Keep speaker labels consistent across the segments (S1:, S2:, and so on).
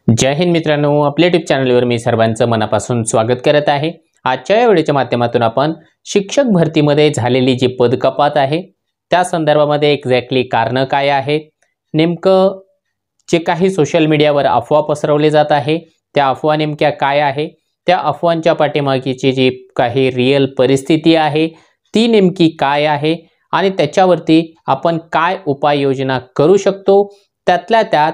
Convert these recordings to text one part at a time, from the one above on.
S1: जय हिंद मित्रांनो, आपल्या यूट्यूब चॅनलवर मी सर्वांचं मनापासून स्वागत करत आहे। आजच्या या व्हिडिओच्या माध्यमातून आपण शिक्षक भरतीमध्ये झालेली जी पदकपात आहे त्या संदर्भामध्ये एक्झॅक्टली कारण काय आहे, नेमकं जे काही सोशल मीडियावर अफवा पसरवले जात आहे त्या अफवा नेमक्या काय आहे, त्या अफवांच्या पाठीमागची जी काही रिअल परिस्थिती आहे ती नेमकी काय आहे आणि त्याच्यावरती आपण काय उपाययोजना करू शकतो, त्यातल्या त्यात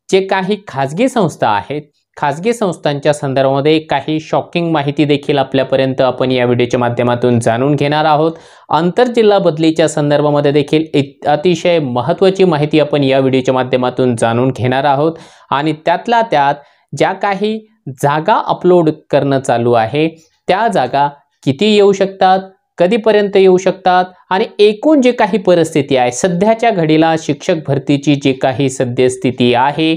S1: जे काही खाजगी संस्था आहेत खाजगी संस्थांच्या संदर्भामध्ये काही शॉकिंग माहिती देखील आपल्यापर्यंत आपण या व्हिडिओच्या माध्यमातून जाणून घेणार आहोत। आंतरजिल्हा बदलीच्या संदर्भामध्ये देखील अतिशय महत्त्वाची माहिती आपण या व्हिडिओच्या माध्यमातून जाणून घेणार आहोत आणि त्यातल्या त्यात ज्या काही जागा अपलोड करणं चालू आहे त्या जागा किती येऊ शकतात, कधीपर्यंत येऊ शकतात आणि एकूण जे काही परिस्थिती आहे सध्याच्या घडीला शिक्षक भरतीची जी काही सद्यस्थिती आहे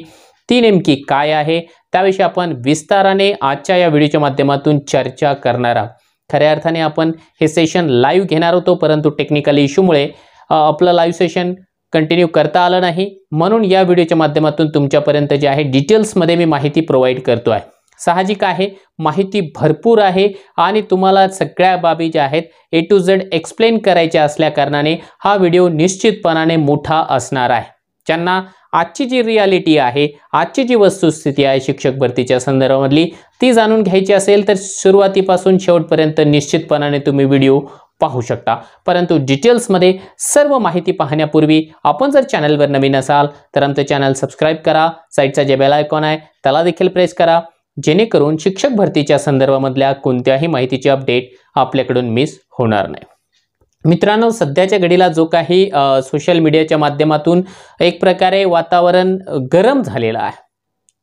S1: ती नेमकी काय आहे त्याविषयी आपण विस्ताराने आजच्या या व्हिडिओच्या माध्यमातून चर्चा करणार आहोत। खऱ्या अर्थाने आपण हे सेशन लाईव्ह घेणार होतो, परंतु टेक्निकल इश्यूमुळे आपलं लाईव्ह सेशन कंटिन्यू करता आलं नाही, म्हणून या व्हिडिओच्या माध्यमातून तुमच्यापर्यंत जे आहे डिटेल्समध्ये मी माहिती प्रोव्हाइड करतो आहे। साहजिक आहे, माहिती भरपूर आहे आणि तुम्हाला सगळ्या बाबी ज्या आहेत A to Z एक्सप्लेन करायच्या असल्या कारणाने हा व्हिडिओ निश्चितपणाने मोठा असणार आहे। ज्यांना आजची जी रियालिटी आहे, आजची जी वस्तुस्थिती आहे शिक्षक भरतीच्या संदर्भामधली ती जाणून घ्यायची असेल तर सुरुवातीपासून शेवटपर्यंत निश्चितपणाने तुम्ही व्हिडिओ पाहू शकता। परंतु डिटेल्समध्ये सर्व माहिती पाहण्यापूर्वी आपण जर चॅनलवर नवीन असाल तर आमचं चॅनल सबस्क्राइब करा, साईडचा जे बेल आयकॉन आहे त्याला देखील प्रेस करा, जेणेकरून शिक्षक भरतीच्या संदर्भामधल्या कोणत्याही माहितीची अपडेट आपल्याकडून मिस होणार नाही। मित्रांनो, सध्याच्या घडीला जो काही सोशल मीडियाच्या माध्यमातून एक प्रकारे वातावरण गरम झालेलं आहे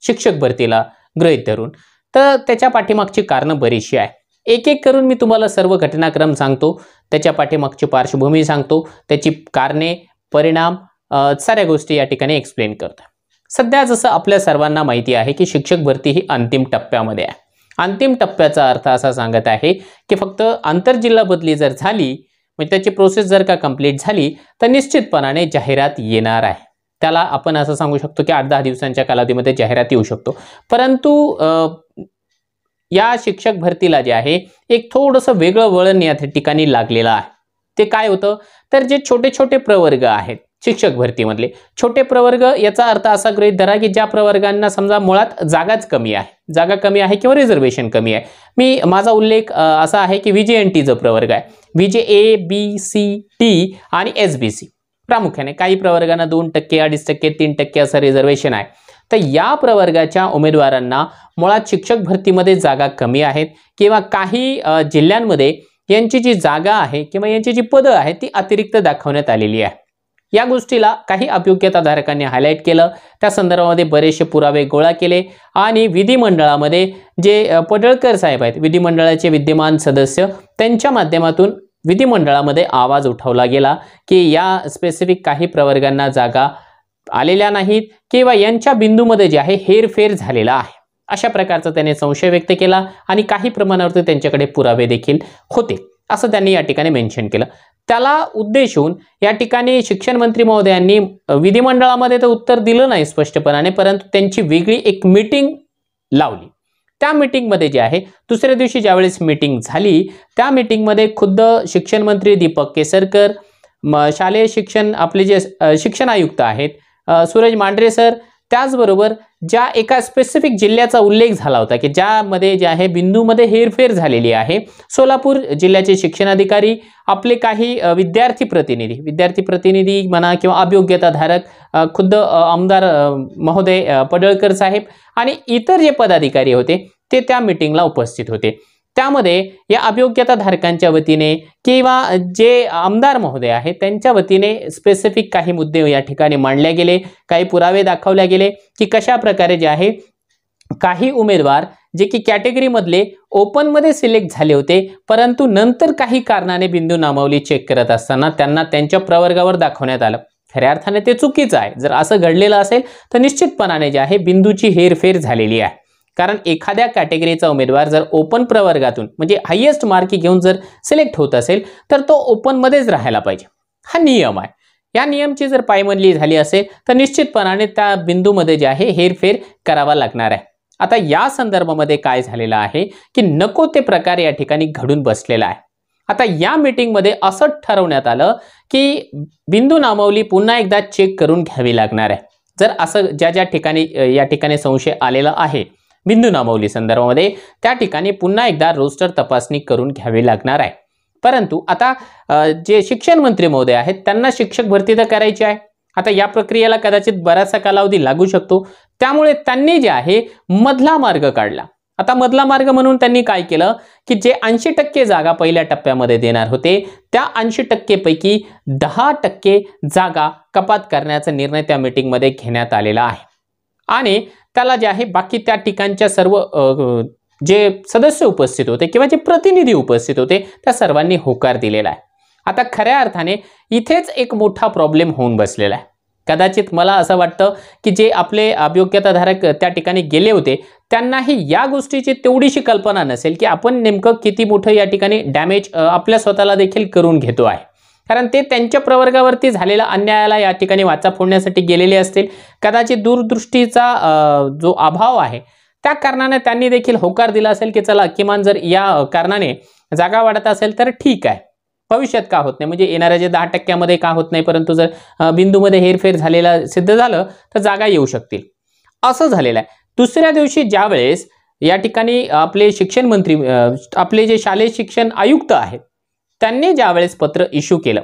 S1: शिक्षक भरतीला गृहीत धरून, तर त्याच्या पाठीमागची कारणं बरीचशी आहे। एक एक करून मी तुम्हाला सर्व घटनाक्रम सांगतो, त्याच्या पाठीमागची पार्श्वभूमी सांगतो, त्याची कारणे, परिणाम साऱ्या गोष्टी या ठिकाणी एक्सप्लेन करतो। सध्या जसं आपल्या सर्वांना माहिती आहे की शिक्षक भरती ही अंतिम टप्प्यामध्ये आहे। अंतिम टप्प्याचा अर्थ असा सांगत आहे की फक्त आंतरजिल्हा बदली जर झाली म्हणजे त्याची प्रोसेस जर का कंप्लीट झाली तर निश्चितपणाने जाहिरात येणार आहे। त्याला आपण असं सांगू शकतो की 8-10 दिवसांच्या कालावधीमध्ये जाहिरात येऊ शकतो। परंतु या शिक्षक भरतीला जे आहे एक थोडंसं वेगळं वळण या ठिकाणी लागलेलं आहे। ते काय होतं तर जे छोटे छोटे प्रवर्ग आहेत शिक्षक भरतीमधले छोटे प्रवर्ग, याचा अर्थ असा गृहीत धरा की ज्या प्रवर्गांना समजा मुळात जागाच कमी आहे, जागा कमी आहे किंवा रिझर्वेशन कमी आहे। माझा उल्लेख असा आहे की VJNT जो प्रवर्ग आहे, VJA, BC, T आणि SBC प्रामुख्याने, काही प्रवर्गांना 2%, 2.5%, 3% असं रिझर्वेशन आहे। तर या प्रवर्गाच्या उमेदवारांना मुळात शिक्षक भरतीमध्ये जागा कमी आहेत किंवा काही जिल्ह्यांमध्ये यांची जी जागा आहे किंवा यांची जी पदं आहेत ती अतिरिक्त दाखवण्यात आलेली आहे। या गोष्टीला काही अभियोग्यताधारकांनी हायलाइट केलं, त्या संदर्भामध्ये बरेचसे पुरावे गोळा केले आणि विधिमंडळामध्ये जे पडळकर साहेब आहेत, विधिमंडळाचे विद्यमान सदस्य, त्यांच्या माध्यमातून विधिमंडळामध्ये आवाज उठवला गेला की या स्पेसिफिक काही प्रवर्गांना जागा आलेल्या नाहीत किंवा यांच्या बिंदूमध्ये जे आहे हेरफेर झालेला आहे, अशा प्रकारचा त्याने संशय व्यक्त केला आणि काही प्रमाणावरती त्यांच्याकडे पुरावे देखील होते असं त्यांनी या ठिकाणी मेन्शन केलं। त्याला उद्देशून या ठिकाणी शिक्षण मंत्री महोदयांनी विधिमंडळामध्ये तर उत्तर दिलं नाही स्पष्टपणाने, परंतु त्यांची वेगळी एक मीटिंग लावली। त्या मीटिंगमध्ये जे आहे दुसऱ्या दिवशी ज्यावेळेस मीटिंग झाली त्या मीटिंगमध्ये खुद्द शिक्षण मंत्री दीपक केसरकर, शालेय शिक्षण आपले जे शिक्षण आयुक्त आहेत सूरज मांढरे सर, त्याचबरोबर ज्या एका स्पेसिफिक जिल्ह्याचा उल्लेख झाला होता की ज्यामध्ये जे आहे बिंदूमध्ये हेरफेर झालेली आहे, सोलापूर जिल्ह्याचे शिक्षणाधिकारी, आपले काही विद्यार्थी प्रतिनिधी म्हणा किंवा अभियोग्यताधारक खुद्द आमदार महोदय पडळकर साहेब आणि इतर जे पदाधिकारी होते ते त्या मीटिंगला उपस्थित होते। त्यामध्ये या अभियोग्यताधारकांच्या वतीने किंवा जे आमदार महोदय आहेत त्यांच्या वतीने स्पेसिफिक काही मुद्दे या ठिकाणी मांडले गेले, काही पुरावे दाखवले गेले की कशा प्रकारे जे आहे काही उमेदवार जे की कॅटेगरी मधले ओपन मध्ये सिलेक्ट झाले होते, परंतु नंतर काही कारणाने बिंदू नामावली चेक करत असताना त्यांना त्यांच्या प्रवर्गावर दाखवण्यात आलं। खऱ्या अर्थाने ते चुकीचं आहे। जर असं घडलेलं असेल तर निश्चितपणाने जे आहे बिंदूची हेरफेर झालेली आहे, कारण एखाद्या कॅटेगरीचा उमेदवार जर ओपन प्रवर्गातून म्हणजे हायेस्ट मार्क घेऊन जर सिलेक्ट होत असेल तर तो ओपन मध्येच राहायला पाहिजे, हा नियम आहे। या नियमची जर पायमल्ली झाली असेल तर निश्चितपणाने त्या बिंदूमध्ये जे आहे हेरफेर करावा लागणार आहे। आता या संदर्भामध्ये काय झालेलं आहे की नको ते प्रकार या ठिकाणी घडून बसलेला आहे। आता या मीटिंगमध्ये असं ठरवण्यात आलं की बिंदू नामावली पुन्हा एकदा चेक करून घ्यावी लागणार आहे। जर असं ज्या ठिकाणी या ठिकाणी संशय आलेला आहे बिंदू नामावली संदर्भामध्ये त्या ठिकाणी पुन्हा एकदा रोस्टर तपासणी करून घ्यावी लागणार आहे। परंतु आता जे शिक्षण मंत्री महोदय आहेत त्यांना शिक्षक भरती तर करायची आहे। आता या प्रक्रियेला कदाचित बराचसा कालावधी लागू शकतो, त्यामुळे त्यांनी जे आहे मधला मार्ग काढला। आता मधला मार्ग म्हणून त्यांनी काय केलं की जे 80% जागा पहिल्या टप्प्यामध्ये देणार होते त्या 80% पैकी 10% जागा कपात करण्याचा निर्णय त्या मीटिंगमध्ये घेण्यात आलेला आहे आणि त्याला जे आहे बाकी त्या ठिकाणच्या सर्व जे सदस्य उपस्थित होते किंवा जे प्रतिनिधी उपस्थित होते त्या सर्वांनी होकार दिलेला आहे। आता खऱ्या अर्थाने इथेच एक मोठा प्रॉब्लेम होऊन बसलेला आहे। कदाचित मला असं वाटतं की जे आपले अभियोग्यताधारक त्या ठिकाणी गेले होते त्यांनाही या गोष्टीची तेवढीशी कल्पना नसेल की आपण नेमकं किती मोठं या ठिकाणी डॅमेज आपल्या स्वतःला देखील करून घेतो आहे, कारण ते त्यांच्या प्रवर्गावरती झालेला अन्यायाला या ठिकाणी वाचा फोडण्यासाठी गेलेले असतील। कदाचित दूरदृष्टीचा जो अभाव आहे त्या कारणाने त्यांनी देखील होकार दिला असेल की चला किमान जर या कारणाने जागा वाढत असेल तर ठीक आहे, भविष्यात का होत नाही, म्हणजे येणाऱ्या जे 10% का होत नाही, परंतु जर बिंदूमध्ये हेरफेर झालेला सिद्ध झालं तर जागा येऊ शकतील, असं झालेलं आहे। दुसऱ्या दिवशी ज्यावेळेस या ठिकाणी आपले शिक्षण मंत्री आपले जे शालेय शिक्षण आयुक्त आहेत त्यांनी ज्यावेळेस पत्र इश्यू केलं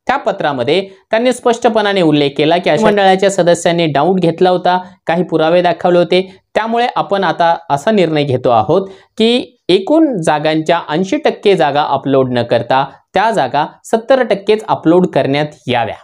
S1: त्या पत्रामध्ये त्यांनी स्पष्टपणाने उल्लेख केला की मंडळाच्या सदस्यांनी डाऊट घेतला होता, काही पुरावे दाखवले होते, त्यामुळे आपण आता असा निर्णय घेतो आहोत की एकूण जागांच्या 80% जागा अपलोड न करता त्या जागा 70%च अपलोड करण्यात याव्या।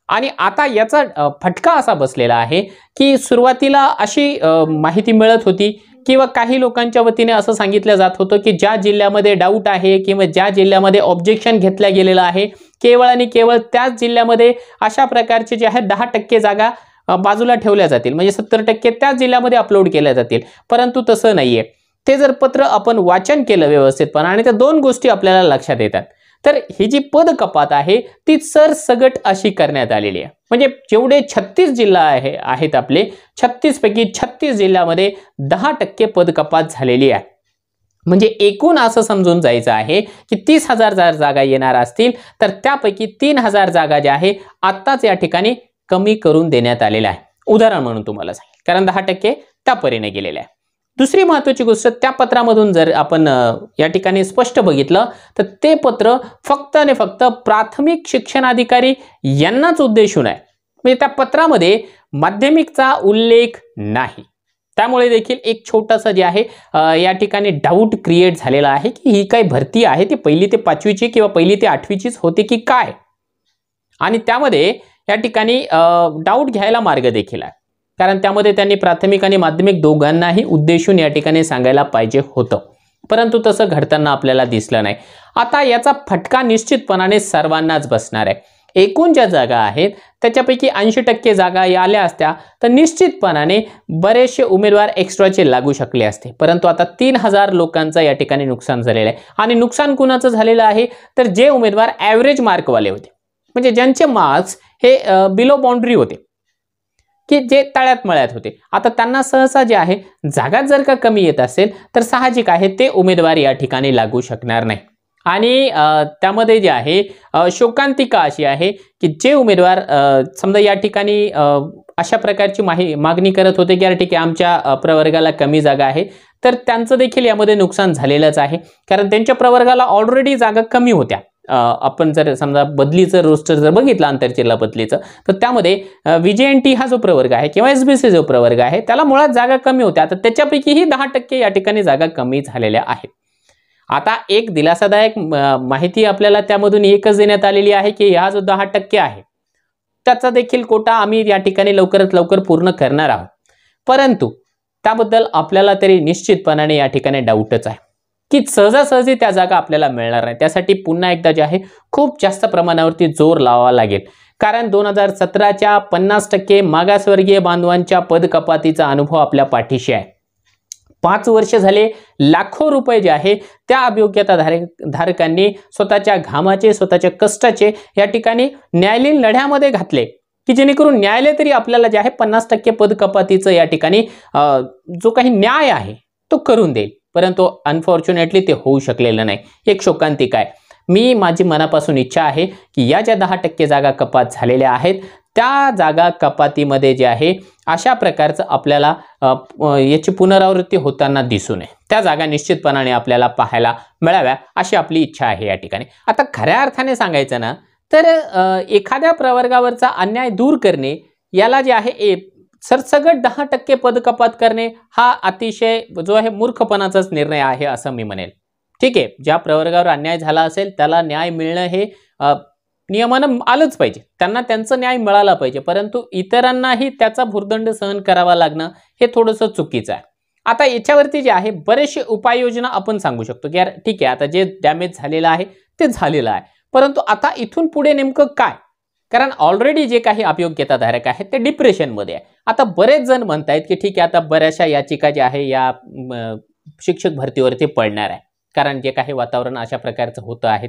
S1: आणि आता याचा फटका असा बसलेला आहे की सुरुवातीला अशी माहिती मिळत होती किंवा काही लोकांच्या वतीने असं सांगितलं जात होतं की ज्या जिल्ह्यामध्ये डाऊट आहे किंवा ज्या जिल्ह्यामध्ये ऑब्जेक्शन घेतल्या गेलेलं आहे केवळ आणि केवळ त्याच जिल्ह्यामध्ये अशा प्रकारचे जे आहे 10% जागा बाजूला ठेवल्या जातील, म्हणजे 70% त्याच जिल्ह्यामध्ये अपलोड केल्या जातील। परंतु तसं नाहीये। ते जर पत्र आपण वाचन केलं व्यवस्थितपणे आणि त्या दोन गोष्टी आपल्याला लक्षात येतात, तर ही जी पद कपात आहे ती सरसगट अशी करण्यात आलेली आहे। म्हणजे जेवढे 36 जिल्हा आहेत आपले 36 पैकी 36 जिल्ह्यामध्ये 10% पद कपात झालेली आहे। म्हणजे एकूण असं समजून जायचं आहे की 30,000 जागा येणार असतील तर त्यापैकी 3,000 जागा ज्या आहे आत्ताच या ठिकाणी कमी करून देण्यात आलेल्या आहे। उदाहरण म्हणून तुम्हाला सांगेल, कारण 10% त्या परीने गेलेले आहे। दुसरी महत्त्वाची गोष्ट त्या पत्रामधून जर आपण या ठिकाणी स्पष्ट बघितलं तर ते पत्र फक्त आणि फक्त प्राथमिक शिक्षणाधिकारी यांनाच उद्देशून आहे, म्हणजे त्या पत्रामध्ये माध्यमिकचा उल्लेख नाही। त्यामुळे देखील एक छोटासा जे आहे या ठिकाणी डाऊट क्रिएट झालेला आहे की ही काय भरती आहे ती 1ली ते 5वीची किंवा 1ली ते 8वीचीच होते की काय, आणि त्यामध्ये या ठिकाणी डाऊट घ्यायला मार्ग देखील आहे, कारण त्यामध्ये त्यांनी प्राथमिक आणि माध्यमिक दोघांनाही उद्देशून या ठिकाणी सांगायला पाहिजे होतं, परंतु तसं घडताना आपल्याला दिसलं नाही। आता याचा फटका निश्चितपणाने सर्वांनाच बसणार आहे। एकूण ज्या जागा आहेत त्याच्यापैकी 80% जागा आल्या असत्या तर निश्चितपणाने बरेचसे उमेदवार एक्स्ट्राचे लागू शकले असते, परंतु आता 3,000 लोकांचं या ठिकाणी नुकसान झालेलं आहे। आणि नुकसान कुणाचं झालेलं आहे तर जे उमेदवार ॲव्हरेज मार्कवाले होते, म्हणजे ज्यांचे मार्क्स हे बिलो बाउंड्री होते की जे तळ्यात मळ्यात होते, आता त्यांना सहसा जे आहे जागा जर का कमी येत असेल तर साहजिक आहे ते उमेदवार या ठिकाणी लागू शकणार नाही। आणि त्यामध्ये जे आहे शोकांतिका अशी आहे की जे उमेदवार समजा या ठिकाणी अशा प्रकारची मागणी करत होते की यार ठीक आहे आमच्या प्रवर्गाला कमी जागा आहे, तर त्यांचं देखील यामध्ये नुकसान झालेलंच आहे, कारण त्यांच्या प्रवर्गाला ऑलरेडी जागा कमी होत्या। आपण जर समजा बदलीचं रोस्टर जर बघितलं आंतरजिल्हा बदलीचं तर त्यामध्ये VJNT हा जो प्रवर्ग आहे किंवा SBC जो प्रवर्ग आहे त्याला मुळात जागा कमी होत्या, तर त्याच्यापैकीही 10% या ठिकाणी जागा कमी झालेल्या आहेत। आता एक दिलासादायक माहिती आपल्याला त्यामधून एकच देण्यात आलेली आहे की हा जो 10% आहे त्याचा देखील कोटा आम्ही या ठिकाणी लवकरात लवकर पूर्ण करणार आहोत, परंतु त्याबद्दल आपल्याला तरी निश्चितपणाने या ठिकाणी डाऊटच आहे की सहजासहजी त्या जागा आपल्याला मिळणार नाही। त्यासाठी पुन्हा एकदा जे आहे खूप जास्त प्रमाणावरती जोर लावावा लागेल, कारण 2017च्या 50% मागासवर्गीय बांधवांच्या पद कपातीचा अनुभव आपल्या पाठीशी आहे। 5 वर्ष झाले लाखो रुपये जे आहे त्या अभियोग्यता धारकांनी स्वतःच्या घामाचे स्वतःच्या कष्टाचे या ठिकाणी न्यायालयीन लढ्यामध्ये घातले की जेणेकरून न्यायालय तरी आपल्याला जे आहे 50% पद कपातीचं या ठिकाणी जो काही न्याय आहे तो करून देईल, परंतु अनफॉर्च्युनेटली ते होऊ शकलेलं नाही. एक शोकांतिक आहे. माझी मनापासून इच्छा आहे की या ज्या 10% जागा कपात झालेल्या आहेत त्या जागा कपातीमध्ये जे आहे अशा प्रकारचं आपल्याला याची पुनरावृत्ती होताना दिसू नये. त्या जागा निश्चितपणाने आपल्याला पाहायला मिळाव्या अशी आपली इच्छा आहे या ठिकाणी. आता खऱ्या अर्थाने सांगायचं ना तर एखाद्या प्रवर्गावरचा अन्याय दूर करणे याला जे आहे सरसगट 10% पद कपात करणे हा अतिशय जो आहे मूर्खपणाचाच निर्णय आहे असं मी म्हणेल. ठीक आहे, ज्या प्रवर्गावर अन्याय झाला असेल त्याला न्याय मिळणं हे नियमानं आलंच पाहिजे, त्यांना त्यांचं न्याय मिळाला पाहिजे, परंतु इतरांनाही त्याचा भुर्दंड सहन करावा लागणं हे थोडंसं चुकीचं आहे. आता याच्यावरती जे आहे बरेचसे उपाययोजना आपण सांगू शकतो की यार ठीक आहे, आता जे डॅमेज झालेलं आहे ते झालेलं आहे, परंतु आता इथून पुढे नेमकं काय? कारण ऑलरेडी जे काही अभियोग्यताधारक आहेत ते डिप्रेशनमध्ये आहे. आता बरेच जण म्हणतायत की ठीक आहे, आता बऱ्याचशा याचिका ज्या आहे या शिक्षक भरतीवरती पडणार आहे, कारण जे काही वातावरण अशा प्रकारचं होतं आहे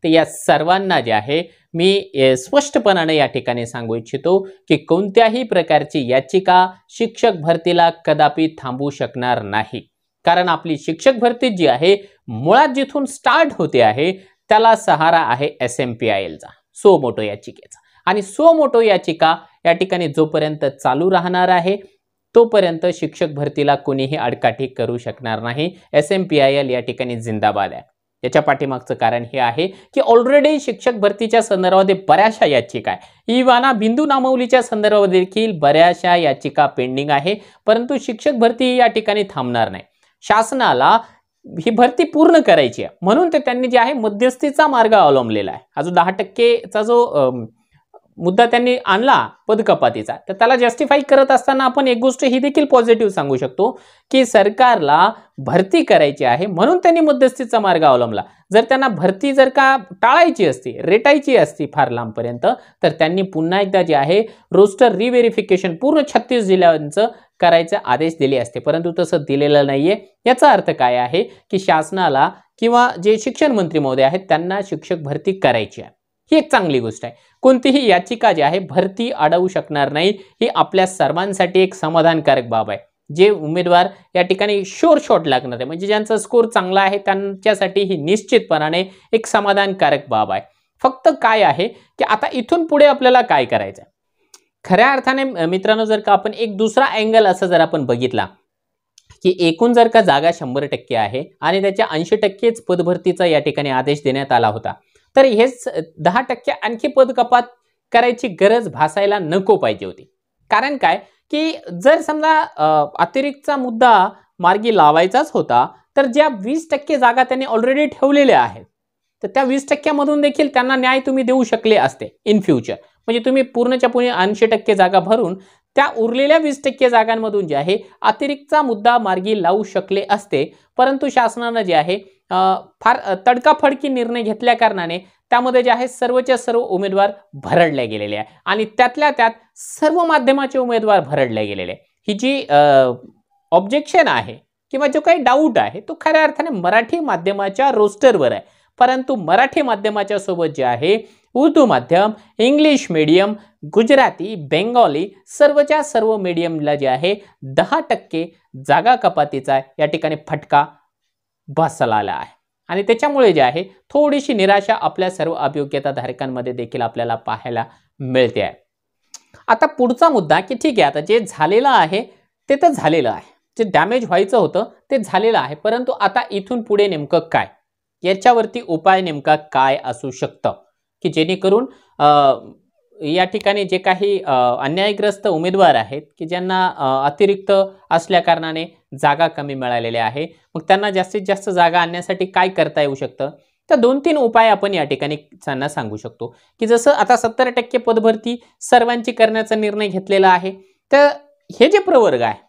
S1: ते या सर्वांना जे आहे मी स्पष्टपणाने या ठिकाणी सांगू इच्छितो की कोणत्याही प्रकारची याचिका शिक्षक भरतीला कदापि थांबवू शकणार नाही. कारण आपली शिक्षक भरती जी आहे मुळात जिथून स्टार्ट होते आहे त्याला सहारा आहे SMPILचा, सो मोटो याचिकेचा. आणि सो मोटो याचिका या ठिकाणी जोपर्यंत चालू राहणार आहे तोपर्यंत शिक्षक भरतीला कोणीही आडकाठी करू शकणार नाही. SMPIL या ठिकाणी जिंदाबाद आहे. याच्या पाठीमागचं कारण हे आहे की ऑलरेडी शिक्षक भरतीच्या संदर्भात बऱ्याचशा याचिका आहे. इवाना बिंदू नामावलीच्या संदर्भात देखील बऱ्याचशा याचिका पेंडिंग आहे, परंतु शिक्षक भरती या ठिकाणी थांबणार नाही. शासनाला ही भरती पूर्ण करायची आहे म्हणून ते त्यांनी जे आहे मध्यस्थीचा मार्ग अवलंबलेला आहे. हा जो 10%चा जो मुद्दा त्यांनी आणला पदकपातीचा, तर त्याला जस्टिफाई करत असताना आपण एक गोष्ट ही देखील पॉझिटिव्ह सांगू शकतो की सरकारला भरती करायची आहे म्हणून त्यांनी मध्यस्थीचा मार्ग अवलंबला. जर त्यांना भरती जर का टाळायची असती, रेटायची असती फार लांबपर्यंत, तर त्यांनी पुन्हा एकदा जे आहे रोस्टर रिव्हेरिफिकेशन पूर्ण 36 जिल्ह्यांचं करायचे आदेश दिले असते, परंतु तसं दिलेलं नाहीये. याचा अर्थ काय आहे की शासनाला किंवा जे शिक्षण मंत्री महोदय आहेत त्यांना शिक्षक भरती करायची आहे. ही एक चांगली गोष्ट आहे. कोणतीही याचिका जी आहे भरती अडवू शकणार नाही, ही आपल्या सर्वांसाठी एक समाधानकारक बाब आहे. जे उमेदवार या ठिकाणी शोर शॉट लागणार आहे म्हणजे ज्यांचा स्कोर चांगला आहे त्यांच्यासाठी ही निश्चितपणाने एक समाधानकारक बाब आहे. फक्त काय आहे की आता इथून पुढे आपल्याला काय करायचं आहे. खऱ्या अर्थाने मित्रांनो जर का आपण एक दुसरा अँगल असा जर आपण बघितला की एकूण जर का जागा 100% आहे आणि त्याच्या 80%च पदभरतीचा या ठिकाणी आदेश देण्यात आला होता, तर हेच 10% आणखी पद कपात करायची गरज भासायला नको पाहिजे होती. कारण काय की जर समजा अतिरिक्तचा मुद्दा मार्गी लावायचाच होता तर ज्या 20% जागा त्यांनी ऑलरेडी ठेवलेल्या आहेत तर त्या 20% मधून देखील त्यांना न्याय तुम्ही देऊ शकले असते इन फ्युचर. म्हणजे तुम्ही पूर्णच्या पूर्ण 80% जागा भरून त्या उरलेल्या 20% जागांमधून जे आहे अतिरिक्तचा मुद्दा मार्गी लावू शकले असते, परंतु शासनाने जे आहे फार तडकाफडकी निर्णय घेतल्या कारणाने त्यामध्ये जे आहे सर्वच्या सर्व उमेदवार भरडले गेलेले आहे आणि त्यातल्या त्यात सर्व माध्यमाचे उमेदवार भरडले गेलेले आहे. ही जी ऑब्जेक्शन आहे किंवा जो काही डाऊट आहे तो खऱ्या अर्थाने मराठी माध्यमाच्या रोस्टरवर आहे, परंतु मराठी माध्यमाच्या सोबत जे आहे उर्दू माध्यम, इंग्लिश मीडियम, गुजराती, बेंगॉली सर्वच्या सर्व मीडियमला जे आहे 10% जागा कपातीचा या ठिकाणी फटका बसला आला आहे आणि त्याच्यामुळे जे आहे थोडीशी निराशा आपल्या सर्व अभियोग्यता धारकांमध्ये देखील आपल्याला पाहायला मिळते आहे. आता पुढचा मुद्दा की ठीक आहे, आता जे झालेलं आहे ते तर झालेलं आहे, जे डॅमेज व्हायचं होतं ते झालेलं आहे, परंतु आता इथून पुढे नेमकं काय, याच्यावरती उपाय नेमका काय असू शकतं की जेणेकरून या ठिकाणी जे काही अन्यायग्रस्त उमेदवार आहेत की ज्यांना अतिरिक्त असल्या कारणाने जागा कमी मिळालेल्या आहे, मग त्यांना जास्तीत जास्त जागा आणण्यासाठी काय करता येऊ शकतं. तर 2-3 उपाय आपण या ठिकाणी त्यांना सांगू शकतो की जसं आता 70% पदभरती सर्वांची करण्याचा निर्णय घेतलेला आहे, तर हे जे प्रवर्ग आहे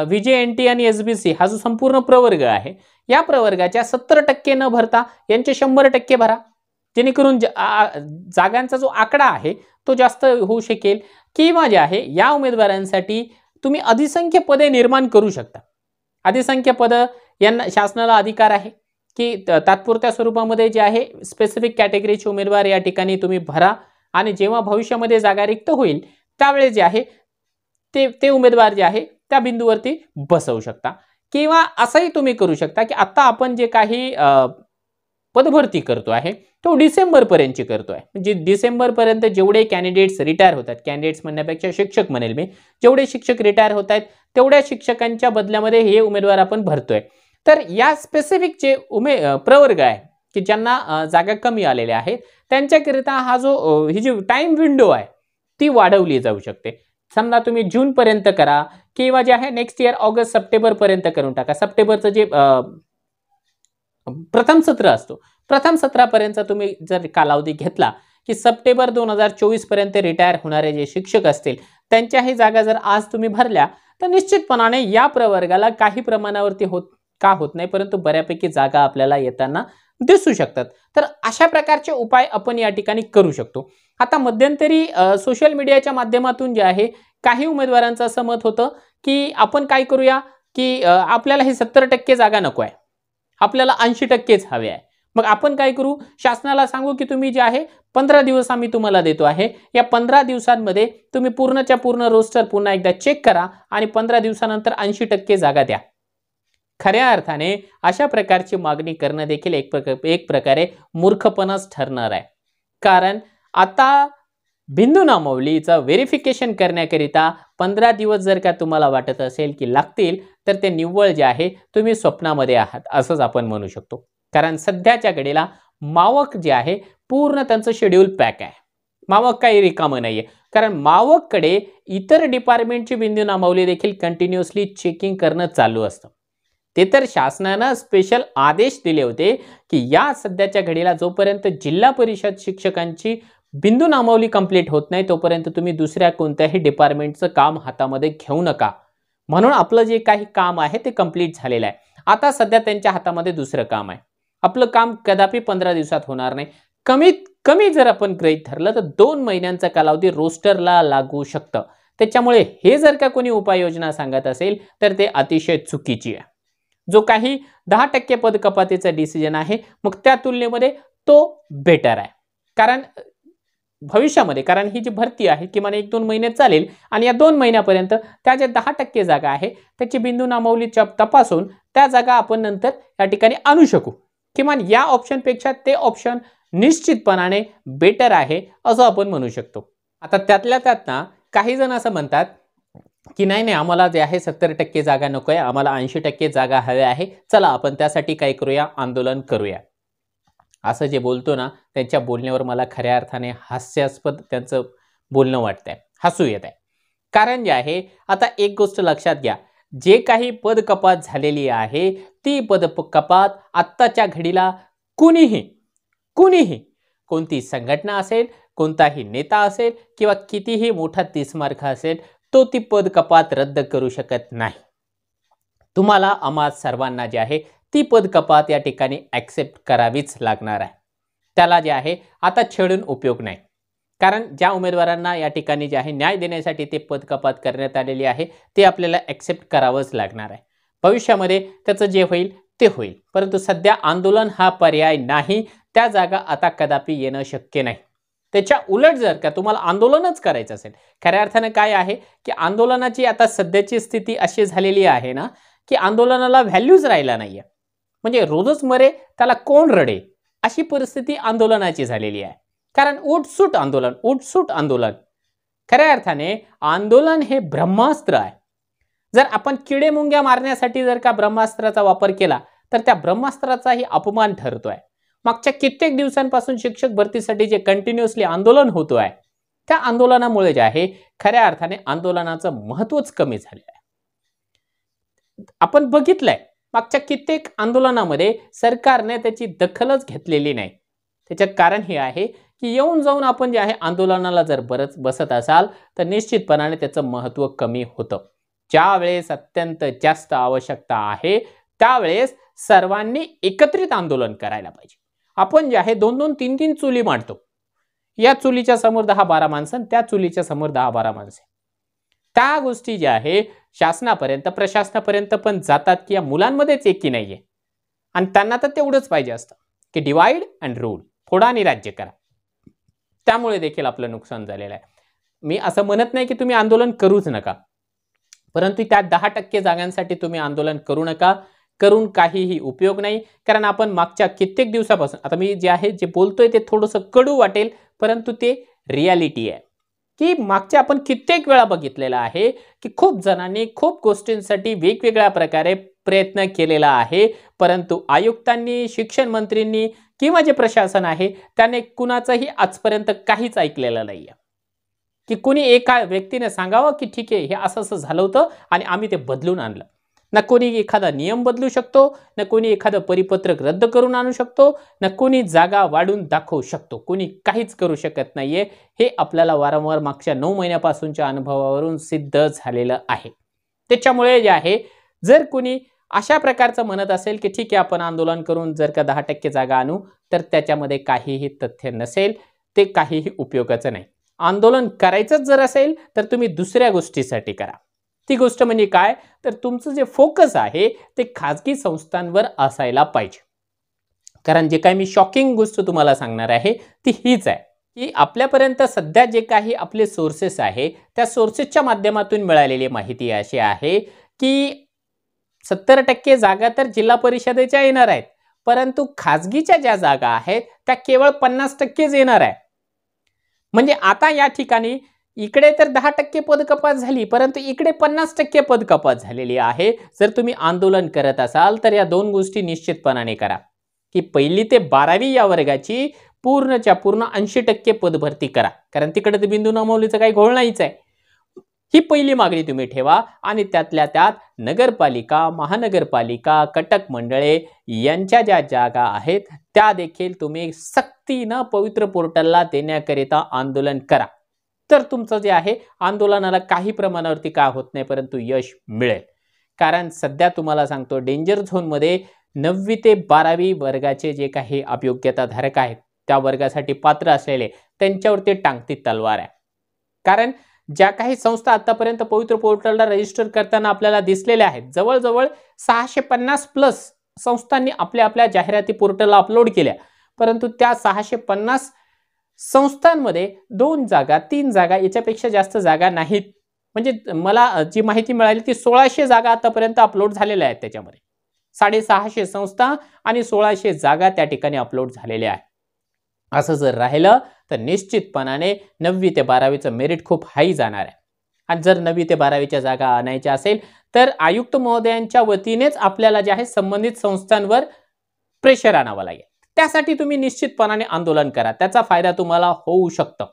S1: VJNT आणि SBC हा जो संपूर्ण प्रवर्ग आहे या प्रवर्गाच्या 70% न भरता यांचे 100% भरा, जेणेकरून जागांचा जो आकडा आहे तो जास्त होऊ शकेल. किंवा जे आहे या उमेदवारांसाठी तुम्ही अधिसंख्य पदे निर्माण करू शकता. अधिसंख्य पद यांना शासनाला अधिकार आहे की तात्पुरत्या स्वरूपामध्ये जे आहे स्पेसिफिक कॅटेगरीचे उमेदवार या ठिकाणी तुम्ही भरा आणि जेव्हा भविष्यामध्ये जागा रिक्त होईल त्यावेळेस जे आहे ते उमेदवार जे आहे त्या बिंदूवरती बसवू शकता। किंवा असंही तुम्ही करू शकता की आता आपण जे काही पदभरती करतो आहे तो डिसेंबर पर्यंतची करतोय, म्हणजे डिसेंबर पर्यंत जेवढे कॅन्डिडेट्स रिटायर होतात, कॅन्डिडेट्स म्हणण्यापेक्षा शिक्षक म्हणेल मी, जेवढे शिक्षक रिटायर होत आहेत तेवढ्या शिक्षकांच्या बदल्यामध्ये हे उमेदवार आपण भरतोय। तर या स्पेसिफिक जे प्रवर्ग आहे की ज्यांना जागा कमी आलेल्या आहेत त्यांच्याकरिता हा जो ही जी टाइम विंडो आहे ती वाढवली जाऊ शकते। समजा तुम्ही जून पर्यंत करा किंवा जे आहे नेक्स्ट इयर ऑगस्ट सप्टेंबर पर्यंत करून टाका। सप्टेंबरचं जे प्रथम सत्र असतो, प्रथम सत्रापर्यंत तुम्ही जर कालावधी घेतला की सप्टेंबर 2024 पर्यंत रिटायर होणारे जे शिक्षक असतील त्यांच्याही जागा जर आज तुम्ही भरल्या तर निश्चितपणाने या प्रवर्गाला काही प्रमाणावरती होत नाही, परंतु बऱ्यापैकी जागा आपल्याला येताना दिसू शकतात। तर अशा प्रकारचे उपाय आपण या ठिकाणी करू शकतो। आता मध्यंतरी सोशल मीडियाच्या माध्यमातून जे आहे काही उमेदवारांचं असं मत होतं की आपण काय करूया की आपल्याला हे 70% जागा नको आहे, आपल्याला 80%च हवे आहे। मग आपण काय करू, शासनाला सांगू की तुम्ही जे आहे 15 दिवस आम्ही तुम्हाला देतो आहे, या 15 दिवसांमध्ये तुम्ही पूर्णच्या पूर्ण रोस्टर पुन्हा एकदा चेक करा आणि 15 दिवसानंतर 80% जागा द्या। खऱ्या अर्थाने अशा प्रकारची मागणी करणं देखील एक प्रकारे मूर्खपणाच ठरणार आहे। कारण आता बिंदू नामावलीचं व्हेरिफिकेशन करण्याकरिता 15 दिवस जर का तुम्हाला वाटत असेल की लागतील तर ते निव्वळ जे आहे तुम्ही स्वप्नामध्ये आहात असंच आपण म्हणू शकतो। कारण सध्याच्या घडीला मावक जे आहे पूर्ण त्यांचं शेड्यूल पॅक आहे, मावक काही रिकामं नाहीये। कारण मावककडे इतर डिपार्टमेंटची बिंदू नामावली देखील कंटिन्युअसली चेकिंग करणं चालू असतं। ते तर शासनानं स्पेशल आदेश दिले होते की या सध्याच्या घडीला जोपर्यंत जिल्हा परिषद शिक्षकांची बिंदू नामावली कंप्लीट होत नाही तोपर्यंत तुम्ही दुसऱ्या कोणत्याही डिपार्टमेंटचं काम हातामध्ये घेऊ नका, म्हणून आपलं जे काही काम आहे ते कंप्लीट झालेलं आहे। आता सध्या त्यांच्या हातामध्ये दुसरं काम आहे, आपलं काम कदापि 15 दिवसात होणार नाही। कमीत कमी जर आपण गृहीत धरलं तर 2 महिन्यांचा कालावधी रोस्टरला लागू शकतं। त्याच्यामुळे हे जर का कोणी उपाययोजना सांगत असेल तर ते अतिशय चुकीची आहे। जो काही 10% पद कपातीचा डिसिजन आहे मग त्या तुलनेमध्ये तो बेटर आहे। कारण भविष्यामध्ये, कारण ही जी भरती आहे किमान 1-2 महिने चालेल आणि या 2 महिन्यापर्यंत त्या ज्या 10% जागा आहे त्याची बिंदू नामावली तपासून त्या जागा आपण नंतर या ठिकाणी आणू शकू। किमान या ऑप्शनपेक्षा ते ऑप्शन निश्चितपणाने बेटर आहे असं आपण म्हणू शकतो। आता त्यातल्या त्यात ना काही जण असं म्हणतात की नाही आम्हाला जे आहे 70% जागा नको आहे, आम्हाला 80% जागा हव्या आहे, चला आपण त्यासाठी काय करूया, आंदोलन करूया। असं जे बोलतो ना त्यांच्या बोलण्यावर मला खऱ्या अर्थाने हास्यास्पद त्यांचं बोलणं वाटतंय, हसू येत आहे। कारण जे आहे आता एक गोष्ट लक्षात घ्या, जे काही पद कपात झालेली आहे ती पद कपात आत्ताच्या घडीला कुणीही कोणती संघटना असेल, कोणताही नेता असेल किंवा कितीही मोठा 30 मार्क असेल तो ती पद कपात रद्द करू शकत नाही। तुम्हाला आम्हा सर्वांना जे आहे ती पद कपात या ठिकाणी ॲक्सेप्ट करावीच लागणार आहे। त्याला जे आहे आता छेडून उपयोग नाही, कारण ज्या उमेदवारांना या ठिकाणी जे आहे न्याय देण्यासाठी ते पद कपात करण्यात आलेली आहे ते आपल्याला ॲक्सेप्ट करावंच लागणार आहे। भविष्यामध्ये त्याचं जे होईल ते होईल, परंतु सध्या आंदोलन हा पर्याय नाही, त्या जागा आता कदापि येणं शक्य नाही। त्याच्या उलट जर का तुम्हाला आंदोलनच करायचं असेल, खऱ्या अर्थाने काय आहे की आंदोलनाची आता सध्याची स्थिती अशी झालेली आहे ना की आंदोलनाला व्हॅल्यूज राहिला नाहीये, म्हणजे रोजच मरे त्याला कोण रडे अशी परिस्थिती आंदोलनाची झालेली आहे। कारण उठसूट आंदोलन खऱ्या अर्थाने आंदोलन हे ब्रह्मास्त्र आहे। जर आपण किडे मुंग्या मारण्यासाठी जर का ब्रह्मास्त्राचा वापर केला तर त्या ब्रह्मास्त्राचाही अपमान ठरतोय। मागच्या कित्येक दिवसांपासून शिक्षक भरतीसाठी जे कंटिन्युअसली आंदोलन होतो आहे त्या आंदोलनामुळे जे आहे खऱ्या अर्थाने आंदोलनाचं महत्त्वच कमी झालेलं आहे। आपण बघितलंय मागच्या कित्येक आंदोलनामध्ये सरकारने त्याची दखलच घेतलेली नाही। त्याचं कारण हे आहे की येऊन जाऊन आपण जे आहे आंदोलनाला जर बसत असाल तर निश्चितपणाने त्याचं महत्त्व कमी होतं। ज्यावेळेस अत्यंत जास्त आवश्यकता आहे त्यावेळेस सर्वांनी एकत्रित आंदोलन करायला पाहिजे। आपण जे आहे 2-2, 3-3 चुली मांडतो, या चुलीच्या समोर 10-12 माणसं, त्या चुलीच्या समोर 10-12 माणसं, त्या गोष्टी ज्या आहे शासनापर्यंत प्रशासनापर्यंत पण जातात की या मुलांमध्येच एकी नाहीये आणि त्यांना तर तेवढंच पाहिजे असतं की डिवाइड अँड रूल, फोडा आणि राज्य करा. त्यामुळे देखील आपलं नुकसान झालेलं आहे. मी असं म्हणत नाही की तुम्ही आंदोलन करूच नका, परंतु त्या 10% जागांसाठी तुम्ही आंदोलन करू नका. करून काहीही उपयोग नाही. कारण आपण मागच्या कित्येक दिवसापासून, आता मी जे आहे जे बोलतोय ते थोडंसं कडू वाटेल, परंतु ते रियालिटी आहे की मागच्या आपण कित्येक वेळा बघितलेलं आहे की खूप जणांनी खूप गोष्टींसाठी वेगवेगळ्या प्रकारे प्रयत्न केलेला आहे, परंतु आयुक्तांनी, शिक्षण मंत्रींनी किंवा जे प्रशासन आहे त्याने कुणाचंही आजपर्यंत काहीच ऐकलेलं नाहीये की कुणी एका व्यक्तीने सांगावं की ठीक आहे हे असं असं झालं होतं आणि आम्ही ते बदलून आणलं. ना कोणी एखादा नियम बदलू शकतो, ना कोणी एखादं परिपत्रक रद्द करून आणू शकतो, ना कोणी जागा वाढून दाखवू शकतो. कोणी काहीच करू शकत नाहीये. हे आपल्याला वारंवार मागच्या 9 महिन्यापासूनच्या अनुभवावरून सिद्ध झालेलं आहे. त्याच्यामुळे जे आहे जर कोणी अशा प्रकारचं म्हणत असेल की ठीक आहे आपण आंदोलन करून जर का 10% जागा आणू, तर त्याच्यामध्ये काहीही तथ्य नसेल, ते काहीही उपयोगाचं नाही. आंदोलन करायचंच जर असेल तर तुम्ही दुसऱ्या गोष्टीसाठी करा. ती गोष्ट म्हणजे काय, तर तुमचं जे फोकस आहे ते खाजगी संस्थांवर असायला पाहिजे. कारण जे काही मी शॉकिंग गोष्ट तुम्हाला सांगणार आहे ती हीच आहे की आपल्यापर्यंत सध्या जे काही आपले सोर्सेस आहे त्या सोर्सेसच्या माध्यमातून मिळालेली माहिती अशी आहे की 70% जागा तर जिल्हा परिषदेच्या येणार आहेत, परंतु खाजगीच्या ज्या जागा आहेत त्या केवळ 50%च येणार आहे. म्हणजे आता या ठिकाणी इकडे तर 10% पद कपात झाली, परंतु इकडे 50% पद कपात झालेली आहे. जर तुम्ही आंदोलन करत असाल तर या दोन गोष्टी निश्चितपणाने करा की 1ली ते 12वी या वर्गाची पूर्णच्या पूर्ण 80% पदभरती करा. कारण तिकडे तर बिंदू नमवलीचं काही घोळ नाहीच आहे. ही पहिली मागणी तुम्ही ठेवा आणि त्यातल्या त्यात नगरपालिका, महानगरपालिका, कटक मंडळे यांच्या ज्या जागा आहेत त्या देखील तुम्ही सक्तीनं पवित्र पोर्टलला देण्याकरिता आंदोलन करा. तर तुमचं जे आहे आंदोलनाला काही प्रमाणावरती काय होत नाही, परंतु यश मिळेल. कारण सध्या तुम्हाला सांगतो डेंजर झोनमध्ये 9वी ते 12वी वर्गाचे जे काही अभियोग्यताधारक आहेत त्या वर्गासाठी पात्र असलेले त्यांच्यावरती टांगती तलवार आहे. कारण ज्या काही संस्था आतापर्यंत पवित्र पोर्टलला रजिस्टर करताना आपल्याला दिसलेल्या आहेत, जवळजवळ 650 प्लस संस्थांनी आपल्या आपल्या जाहिराती पोर्टलला अपलोड केल्या, परंतु त्या 650 संस्थांमध्ये 2 जागा 3 जागा याच्यापेक्षा जास्त जागा नाहीत. म्हणजे मला जी माहिती मिळाली ती 1600 जागा आतापर्यंत अपलोड झालेल्या आहेत. त्याच्यामध्ये 650 संस्था आणि 1600 जागा त्या ठिकाणी अपलोड झालेल्या आहेत. असं जर राहिलं तर निश्चितपणाने 9वी ते 12वीचं मेरिट खूप हाई जाणार आहे. आणि जर 9वी ते 12वीच्या जागा आणायच्या असेल तर आयुक्त महोदयांच्या वतीनेच आपल्याला जे आहे संबंधित संस्थांवर प्रेशर आणावं लागेल. त्यासाठी तुम्ही निश्चितपणाने आंदोलन करा, त्याचा फायदा तुम्हाला होऊ शकतो.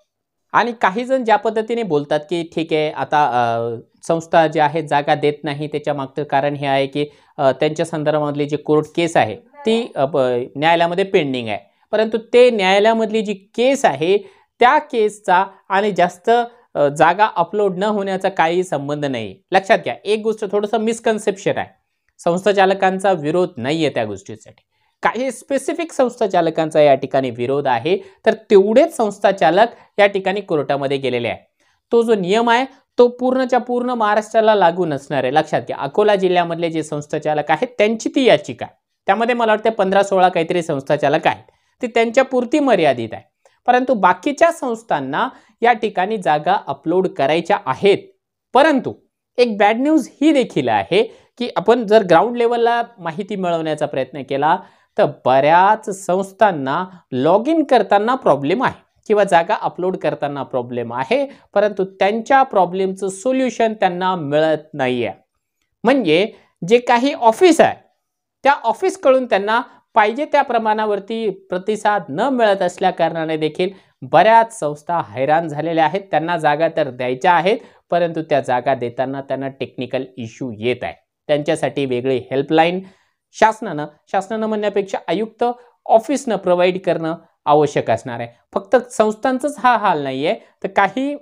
S1: आणि काही जण ज्या पद्धतीने बोलतात की ठीक आहे आता संस्था ज्या आहेत जागा देत नाही, त्याच्या मागचं कारण हे आहे की त्यांच्या संदर्भामधली जी कोर्ट केस आहे ती न्यायालयामध्ये पेंडिंग आहे. परंतु ते न्यायालयामधली जी केस आहे त्या केसचा आणि जास्त जागा अपलोड न होण्याचा काही संबंध नाही. लक्षात घ्या, एक गोष्ट थोडंसं मिसकन्सेप्शन आहे. संस्थाचालकांचा विरोध नाही आहे त्या गोष्टीसाठी, काही स्पेसिफिक संस्थाचालकांचा या ठिकाणी विरोध आहे. तर तेवढेच संस्थाचालक या ठिकाणी कोर्टामध्ये गेलेले आहे. तो जो नियम आहे तो पूर्णच्या पूर्ण महाराष्ट्राला लागू नसणार आहे. लक्षात घ्या, अकोला जिल्ह्यामधले जे संस्थाचालक आहेत त्यांची ती याचिका, त्यामध्ये मला वाटतं 15-16 काहीतरी संस्थाचालक आहेत, ते त्यांच्या पुरती मर्यादित आहे. परंतु बाकीच्या संस्थांना या ठिकाणी जागा अपलोड करायच्या आहेत. परंतु एक बॅड न्यूज ही देखील आहे की आपण जर ग्राउंड लेवलला माहिती मिळवण्याचा प्रयत्न केला तर बऱ्याच संस्थांना लॉग इन करताना प्रॉब्लेम आहे किंवा जागा अपलोड करताना प्रॉब्लेम आहे, परंतु त्यांच्या प्रॉब्लेमचं सोल्युशन त्यांना मिळत नाही आहे. म्हणजे जे काही ऑफिस आहे त्या ऑफिसकडून त्यांना पाहिजे त्या प्रमाणावरती प्रतिसाद न मिळत असल्या कारणाने देखील बऱ्याच संस्था हैराण झालेल्या आहेत. त्यांना जागा तर द्यायच्या आहेत, परंतु त्या जागा देताना त्यांना टेक्निकल इश्यू येत आहे. त्यांच्यासाठी वेगळी हेल्पलाईन शासनानं म्हणण्यापेक्षा आयुक्त ऑफिसनं प्रोव्हाइड करणं आवश्यक असणार आहे. फक्त संस्थांचाच हा हाल नाही आहे, तर काही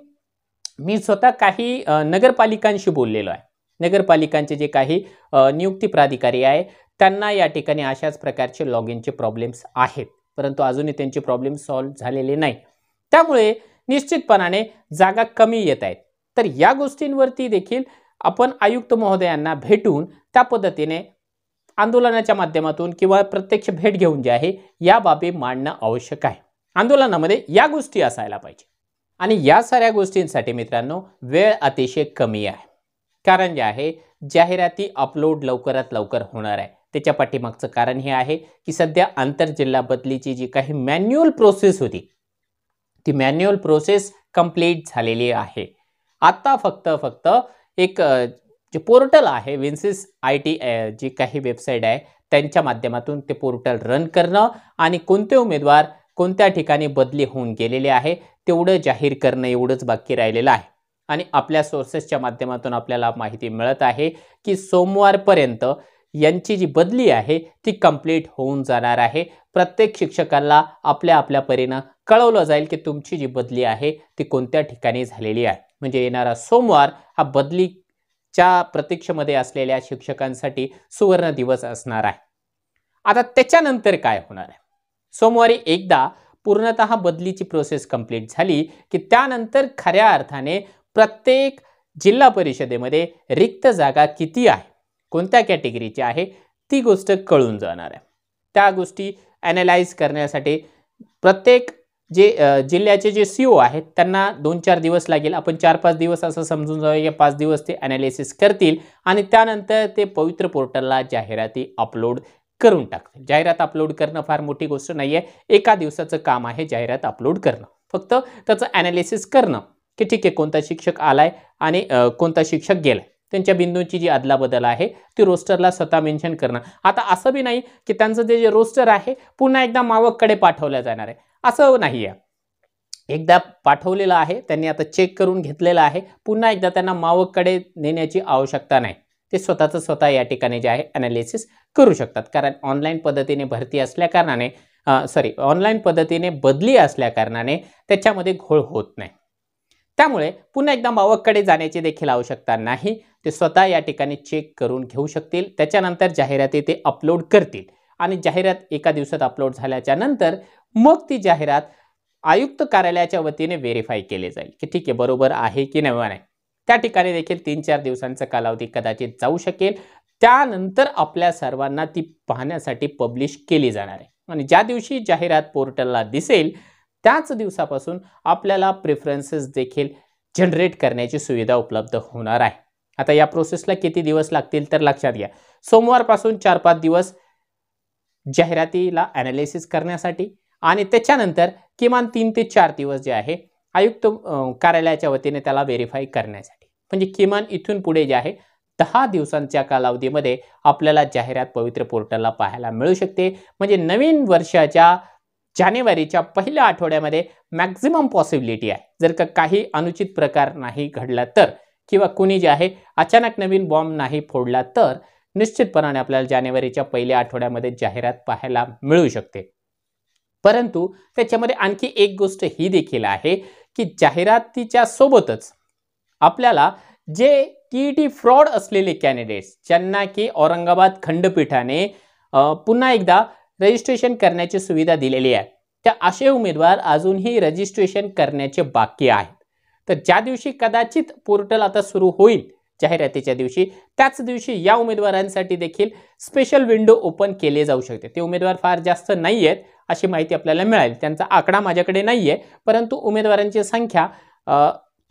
S1: मी स्वतः काही नगरपालिकांशी बोललेलो आहे. नगरपालिकांचे जे काही नियुक्ती प्राधिकारी आहे त्यांना या ठिकाणी अशाच प्रकारचे लॉग इनचे प्रॉब्लेम्स आहेत, परंतु अजूनही त्यांचे प्रॉब्लेम सॉल्व्ह झालेले नाही. त्यामुळे निश्चितपणाने जागा कमी येत आहेत. तर या गोष्टींवरती देखील आपण आयुक्त महोदयांना भेटून त्या पद्धतीने आंदोलनाच्या माध्यमातून किंवा प्रत्यक्ष भेट घेऊन जे आहे या बाबी मांडणं आवश्यक आहे. आंदोलनामध्ये या गोष्टी असायला पाहिजे. आणि या साऱ्या गोष्टींसाठी मित्रांनो वेळ अतिशय कमी आहे. कारण जे आहे जाहिराती अपलोड लवकरात लवकर होणार आहे. त्याच्या पाठीमागचं कारण हे आहे की सध्या आंतरजिल्हा बदलीची जी काही मॅन्युअल प्रोसेस होती ती मॅन्युअल प्रोसेस कंप्लीट झालेली आहे. आता फक्त एक जे पोर्टल आहे विन्सिस IT जी काही वेबसाईट आहे त्यांच्या माध्यमातून ते पोर्टल रन करणं आणि कोणते उमेदवार कोणत्या ठिकाणी बदली होऊन गेलेले आहे तेवढं जाहीर करणं एवढंच बाकी राहिलेलं आहे. आणि आपल्या सोर्सेसच्या माध्यमातून आपल्याला माहिती मिळत आहे की सोमवारपर्यंत यांची जी बदली आहे ती कंप्लीट होऊन जाणार आहे. प्रत्येक शिक्षकाला आपल्या आपल्या परीने कळवलं जाईल की तुमची जी बदली आहे ती कोणत्या ठिकाणी झालेली आहे. म्हणजे येणारा सोमवार हा बदलीच्या प्रतीक्षेमध्ये असलेल्या शिक्षकांसाठी सुवर्ण दिवस असणार आहे. आता त्याच्यानंतर काय होणार आहे? सोमवारी एकदा पूर्णतः बदलीची प्रोसेस कंप्लीट झाली की त्यानंतर खऱ्या अर्थाने प्रत्येक जिल्हा परिषदेमध्ये रिक्त जागा किती आहे, कोणत्या कॅटेगरीची आहे ती गोष्ट कळून जाणार आहे. त्या गोष्टी ॲनालाइज करण्यासाठी प्रत्येक जे जिल्ह्याचे जे CO आहेत त्यांना 2-4 दिवस लागेल. आपण 4-5 दिवस असं समजून जाऊया. 5 दिवस ते ॲनालिसिस करतील आणि त्यानंतर ते पवित्र पोर्टलला जाहिराती अपलोड करून टाकतील. जाहिरात अपलोड करणं फार मोठी गोष्ट नाही आहे. एका दिवसाचं काम आहे जाहिरात अपलोड करणं. फक्त त्याचं ॲनालिसिस करणं की ठीक आहे कोणता शिक्षक आलाय आणि कोणता शिक्षक गेलाय. त्यांच्या बिंदूंची जी अदलाबदल आहे ती रोस्टरला स्वतः मेन्शन करणं. आता असं बी नाही की त्यांचं जे रोस्टर आहे पुन्हा एकदा मावककडे पाठवलं जाणार आहे असं नाही आहे. एकदा पाठवलेलं आहे त्यांनी आता चेक करून घेतलेलं आहे. पुन्हा एकदा त्यांना मावककडे नेण्याची आवश्यकता नाही. ते स्वतः या ठिकाणी जे आहे ॲनालिसिस करू शकतात. कारण ऑनलाईन पद्धतीने भरती असल्या कारणाने ऑनलाईन पद्धतीने बदली असल्या कारणाने त्याच्यामध्ये घोळ होत नाही. त्यामुळे पुन्हा एकदा मावककडे जाण्याची देखील आवश्यकता नाही. ते स्वतः या ठिकाणी चेक करून घेऊ शकतील. त्याच्यानंतर जाहिराती ते अपलोड करतील आणि जाहिरात एका दिवसात अपलोड झाल्याच्या नंतर मग ती जाहिरात आयुक्त कार्यालयाच्या वतीने व्हेरीफाय केली जाईल की ठीक आहे बरोबर आहे की नाही. त्या ठिकाणी देखील 3-4 दिवसांचा कालावधी कदाचित जाऊ शकेल. त्यानंतर आपल्या सर्वांना ती पाहण्यासाठी पब्लिश केली जाणार आहे आणि ज्या दिवशी जाहिरात पोर्टलला दिसेल त्याच दिवसापासून आपल्याला प्रेफरन्सेस देखील जनरेट करण्याची सुविधा उपलब्ध होणार आहे. आता या प्रोसेसला किती दिवस लागतील तर लक्षात घ्या. सोमवारपासून 4-5 दिवस जाहिरातीला ॲनालिसिस करण्यासाठी आणि त्याच्यानंतर किमान 3 ते 4 दिवस जे आहे आयुक्त कार्यालयाच्या वतीने त्याला व्हेरीफाय करण्यासाठी. म्हणजे किमान इथून पुढे जे आहे 10 दिवसांच्या कालावधीमध्ये आपल्याला जाहिरात पवित्र पोर्टलला पाहायला मिळू शकते. म्हणजे नवीन वर्षाच्या जानेवारीच्या पहिल्या आठवड्यामध्ये मॅक्झिमम पॉसिबिलिटी आहे जर का काही अनुचित प्रकार नाही घडला तर किंवा कुणी जे आहे अचानक नवीन बॉम्ब नाही फोडला तर निश्चितपणाने आपल्याला जानेवारीच्या पहिल्या आठवड्यामध्ये जाहिरात पाहायला मिळू शकते. परंतु त्याच्यामध्ये आणखी एक गोष्ट ही देखील आहे की जाहिरातीच्या सोबतच आपल्याला जे TET फ्रॉड असलेले कॅन्डिडेट्स ज्यांना की औरंगाबाद खंडपीठाने पुन्हा एकदा रजिस्ट्रेशन करण्याची सुविधा दिलेली आहे त्या असे उमेदवार अजूनही रजिस्ट्रेशन करण्याचे बाकी आहेत. तर ज्या दिवशी कदाचित पोर्टल आता सुरू होईल जाहिरातीच्या दिवशी त्याच दिवशी या उमेदवारांसाठी देखील स्पेशल विंडो ओपन केले जाऊ शकते. ते उमेदवार फार जास्त नाही आहेत अशी माहिती आपल्याला मिळाली. त्यांचा आकडा माझ्याकडे नाही आहे परंतु उमेदवारांची संख्या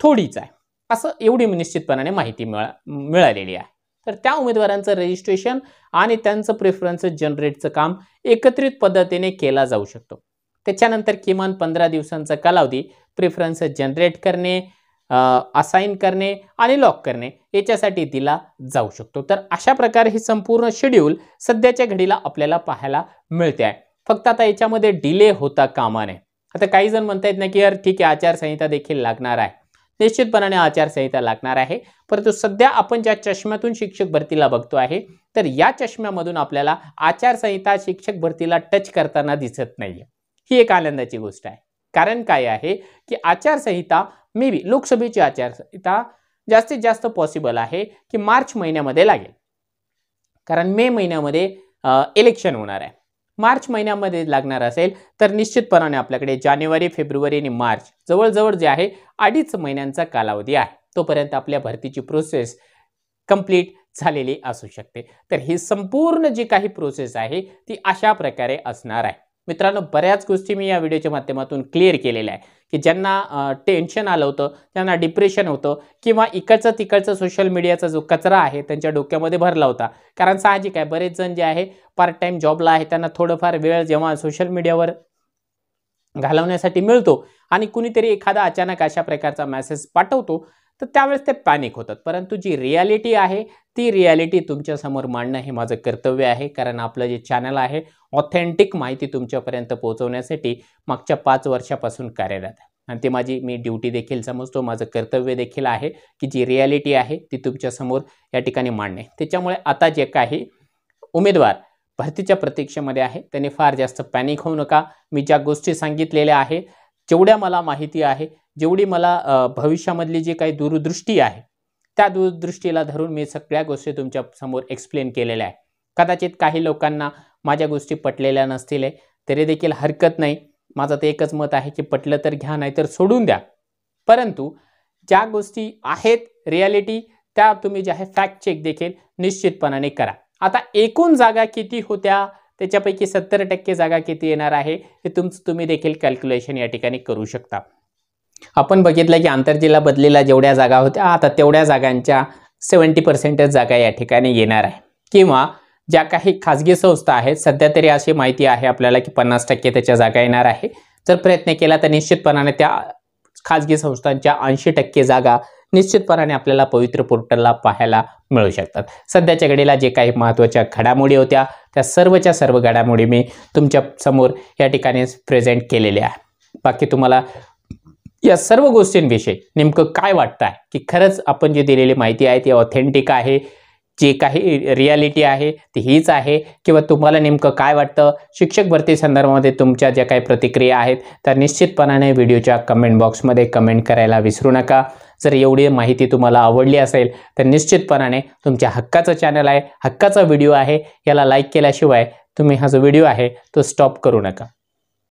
S1: थोडीच आहे असं एवढी निश्चितपणाने माहिती मिळालेली आहे. तर त्या उमेदवारांचं रजिस्ट्रेशन आणि त्यांचं प्रेफरन्स जनरेटचं काम एकत्रित पद्धतीने केला जाऊ शकतो. त्याच्यानंतर किमान 15 दिवसांचा कालावधी प्रेफरन्स जनरेट करणे, असाइन करणे आणि लॉक करणे याच्यासाठी दिला जाऊ शकतो. तर अशा प्रकारे ही संपूर्ण शेड्यूल सध्याच्या घडीला आपल्याला पाहायला मिळते आहे. फक्त आता याच्यामध्ये डिले होता कामा नये. आता काही जण म्हणतायत ना की यार ठीक आहे आचारसंहिता देखील लागणार आहे. निश्चितपणाने आचारसंहिता लागणार आहे परंतु सध्या आपण ज्या चष्म्यातून शिक्षक भरतीला बघतो आहे तर या चष्म्यामधून आपल्याला आचारसंहिता शिक्षक भरतीला टच करताना दिसत नाहीये. ही एक आनंदाची गोष्ट आहे. कारण काय आहे की आचारसंहिता मे बी लोकसभेची आचारसंहिता जास्तीत जास्त पॉसिबल आहे की मार्च महिन्यामध्ये लागेल. कारण मे महिन्यामध्ये इलेक्शन होणार आहे. मार्च महिन्यामध्ये लागणार असेल तर निश्चितपणाने आपल्याकडे जानेवारी, फेब्रुवारी आणि मार्च जवळजवळ जे आहे 2.5 महिन्यांचा कालावधी आहे. तोपर्यंत आपल्या भरतीची प्रोसेस कंप्लीट झालेली असू शकते। तर ही संपूर्ण जी काही प्रोसेस आहे ती अशा प्रकारे असणार आहे। मित्रांनो, बऱ्याच गोष्टी मी या व्हिडिओच्या माध्यमातून क्लिअर केलेल्या आहे की ज्यांना टेन्शन आलं होतं, त्यांना डिप्रेशन होतं किंवा इकडचं तिकडचं सोशल मीडियाचा जो कचरा आहे त्यांच्या डोक्यामध्ये भरला होता। कारण साहजिक आहे, बरेच जण जे आहे पार्ट टाइम जॉबला आहे, त्यांना थोडंफार वेळ जेव्हा सोशल मीडियावर घालवण्यासाठी मिळतो आणि कुणीतरी एखादा अचानक अशा प्रकारचा मेसेज पाठवतो तर त्यावेळेस ते पॅनिक होतात। परंतु जी रियालिटी आहे ती रियालिटी तुमच्या समोर मांडणं हे माझं कर्तव्य आहे। कारण आपलं जे चॅनल आहे ऑथेंटिक माहिती तुमच्यापर्यंत पोहोचवण्यासाठी मागच्या 5 वर्षापासून कार्यरत आहे आणि ते माझी मी ड्युटी देखील समजतो, माझं कर्तव्य देखील आहे की जी रियालिटी आहे ती तुमच्या समोर या ठिकाणी मांडणे। त्याच्यामुळे आता जे काही उमेदवार भरतीच्या प्रतीक्षेमध्ये आहे त्यांनी फार जास्त पॅनिक होऊ नका। मी ज्या गोष्टी सांगितलेल्या आहे, जेवढ्या मला माहिती आहे, जेवढी मला भविष्यामधली जी काही दूरदृष्टी आहे त्या दूरदृष्टीला धरून मी सगळ्या गोष्टी तुमच्या समोर एक्सप्लेन केलेल्या आहे। कदाचित काही लोकांना माझ्या गोष्टी पटलेल्या नसतील तरी देखील हरकत नाही। माझं तर एकच मत आहे की पटलं तर घ्या, नाही तर सोडून द्या। परंतु ज्या गोष्टी आहेत रियालिटी त्या तुम्ही जे आहे फॅक्ट चेक देखील निश्चितपणाने करा। आता एकूण जागा किती होत्या, त्याच्यापैकी 70% जागा किती येणार आहे हे तुम्ही देखील कॅल्क्युलेशन या ठिकाणी करू शकता। आपण बघितलं की आंतरजिल्हा बदलीला जेवढ्या जागा होत्या आता तेवढ्या जागांच्या 70% जागा या ठिकाणी येणार आहे। किंवा ज्या काही खाजगी संस्था आहेत, सध्या तरी अशी माहिती आहे आपल्याला की 50% त्याच्या जागा येणार आहे। जर प्रयत्न केला तर निश्चितपणाने त्या खाजगी संस्थांच्या 80% जागा निश्चितपणाने आपल्याला पवित्र पोर्टलला पाहायला मिळू शकतात। सध्याच्या घडीला जे काही महत्त्वाच्या घडामोडी होत्या त्या सर्वच्या सर्व घडामोडी मी तुमच्या समोर या ठिकाणी प्रेझेंट केलेल्या आहे। बाकी तुम्हाला या सर्व गोष्टींविषयी नेमकं काय वाटतं आहे की खरंच आपण जी दिलेली माहिती आहे ती ऑथेंटिक आहे, जे काही रियालिटी आहे ती हीच आहे, किंवा तुम्हाला नेमकं काय वाटतं? शिक्षक भरती संदर्भामध्ये तुमच्या ज्या काही प्रतिक्रिया आहेत त्या निश्चितपणाने व्हिडिओच्या कमेंट बॉक्समध्ये कमेंट करायला विसरू नका। जर एवढी माहिती तुम्हाला आवडली असेल तर निश्चितपणाने तुमच्या हक्काचं चॅनल आहे, हक्काचा व्हिडिओ आहे, याला लाईक केल्याशिवाय तुम्ही हा जो व्हिडिओ आहे तो स्टॉप करू नका।